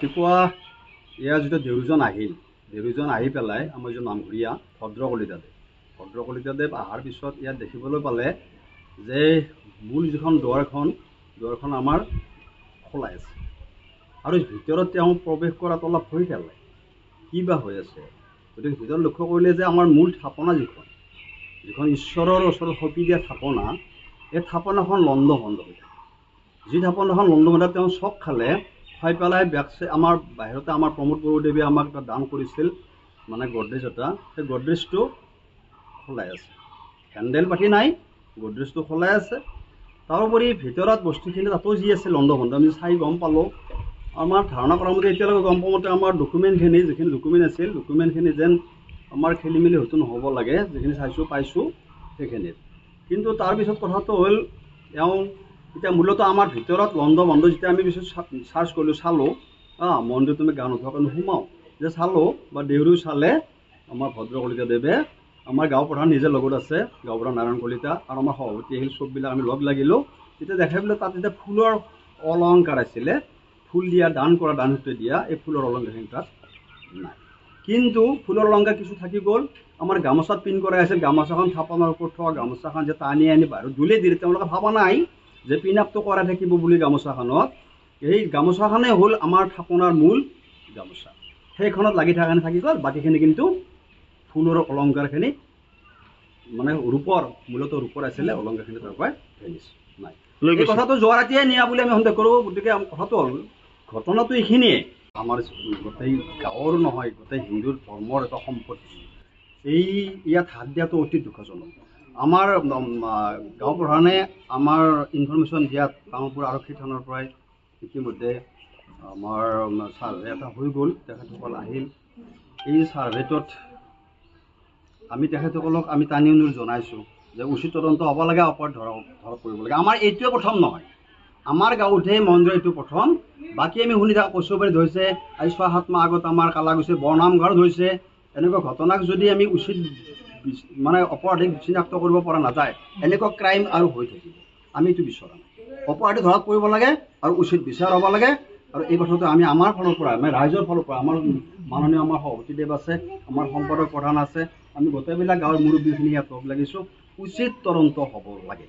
ৰাতিপুৱা ইয়াৰ যিটো দেউৰীজন আহি পেলাই আমাৰ যিটো নামঘৰীয়া ভদ্ৰ কলিতাদেৱ অহাৰ পিছত ইয়াত দেখিবলৈ পালে যে মূল যিখন দুৱাৰখন আমাৰ খোলাই আছে আৰু ভিতৰত তেওঁ প্ৰৱেশ কৰাত অলপ ভয় পেলায় কি বা হৈ আছে। গতিকে ভিতৰত লক্ষ্য কৰিলে যে আমাৰ মূল থাপনা যিখন ঈশ্বৰৰ ওচৰত সঁপি দিয়া থাপনা, এই থাপনাখন লণ্ড ভণ্ড হৈ থাকে। যি থাপনাখন লণ্ড ভণ্ড তেওঁ চক খালে, খাই পেলাই আমাৰ বাহিৰতে আমাৰ প্ৰমোদ বড়োদেৱে আমাক এটা দান কৰিছিল, মানে গডৰেজ এটা, সেই গডৰেজটো খোলাই আছে, হেণ্ডেল পাতি নাই, গডৰেজটো খোলাই আছে। তাৰোপৰি ভিতৰত বস্তুখিনি তাতো যি আছে লণ্ড ভণ্ড আমি চাই গম পালোঁ। আমাৰ ধাৰণা কৰা মতে এতিয়ালৈকে গম পোৱা মতে আমাৰ ডকুমেণ্টখিনি যিখিনি ডকুমেণ্ট আছিল, ডকুমেণ্টখিনি যেন আমাৰ খেলি মেলি হয়তো নহ'ব লাগে, যিখিনি পাইছোঁ সেইখিনিত। কিন্তু তাৰপিছত কথাটো হ'ল তেওঁ এতিয়া মূলত আমাৰ ভিতৰত লণ্ড ভণ্ড যেতিয়া আমি পিছত চাৰ্চ কৰিলোঁ, চালোঁ, মন্দিৰত আমি গা নোধোৱাকৈ নোসোমাওঁ, যে চালোঁ বা দেউৰীও চালে আমাৰ ভদ্ৰ কলিতাদেৱে, আমাৰ গাঁও প্ৰধান নিজে লগত আছে, গাঁও প্ৰধান নাৰায়ণ কলিতা, আৰু আমাৰ সভাপতি আহিল, চববিলাক আমি লগ লাগিলোঁ। তেতিয়া দেখা পেলাই তাত যেতিয়া ফুলৰ অলংকাৰ আছিলে, ফুল দিয়া দান সূত্ৰে দিয়া এই ফুলৰ অলংকাৰখিনি তাত নাই। কিন্তু ফুলৰ অলংকাৰ কিছু থাকি গ'ল। আমাৰ গামোচাত পিন কৰাই আছিল, গামোচাখন থাপনাৰ ওপৰত থকা গামোচাখন যে টানি আনি বাহিৰত দুলে দিলে, তেওঁলোকে ভাবা নাই যে পিন আপটো কৰাই থাকিব বুলি গামোচাখনত। এই গামোচাখনেই হ'ল আমাৰ থাপনাৰ মূল গামোচা, সেইখনত লাগি থাকি গ'ল। বাকীখিনি কিন্তু ফুলৰ অলংকাৰখিনি মানে মূলত ৰূপৰ আছিলে, অলংকাৰখিনি তাৰ পৰাই নাই। এই কথাটো যোৱা ৰাতিয়ে নিয়া বুলি আমি সন্দেহ কৰোঁ। গতিকে কথাটো হ'ল, ঘটনাটো এইখিনিয়ে, আমাৰ গোটেই গাঁৱৰ নহয়, গোটেই হিন্দু ধৰ্মৰ এটা সম্পত্তি, ইয়াত হাত দিয়াটো অতি দুখজনক। আমাৰ গাঁও প্ৰধানে আমাৰ ইনফৰমেশ্যন দিয়াত কামৰূপ আৰক্ষী থানাৰ পৰাই ইতিমধ্যে আমাৰ ছাৰ্ভে এটা হৈ গ'ল, তেখেতসকল আহিল। এই ছাৰ্ভেটোত আমি তেখেতসকলক আমি টানি অনুৰোধ জনাইছোঁ যে উচিত তদন্ত হ'ব লাগে, অপৰাধ ধৰা কৰিব লাগে। আমাৰ এইটোৱে প্ৰথম নহয়, আমাৰ গাঁৱতহে মন্দিৰ এইটো প্ৰথম। বাকী আমি শুনি থাকোঁ, কচুবাৰীত হৈছে, আজি 6-7 মাহ আগত আমাৰ কালাগুছি বৰনামঘৰত হৈছে। এনেকুৱা ঘটনাক যদি আমি উচিত মানে অপৰাধীক চিনাক্ত কৰিব পৰা নাযায়, এনেকুৱা ক্ৰাইম আৰু হৈ থাকিব। আমি এইটো বিচৰা নাই। অপৰাধী ধৰাত পৰিব লাগে আৰু উচিত বিচাৰ হ'ব লাগে। আৰু এই কথাটো আমি আমাৰ ফালৰ পৰা, আমি ৰাইজৰ ফালৰ পৰা, আমাৰ মাননীয় আমাৰ সভাপতিদেৱ আছে, আমাৰ সম্পাদক প্ৰধান আছে, আমি গোটেইবিলাক গাঁৱৰ মুৰব্বীখিনি ইয়াত লগ লাগিছোঁ, উচিত তদন্ত হ'ব লাগে।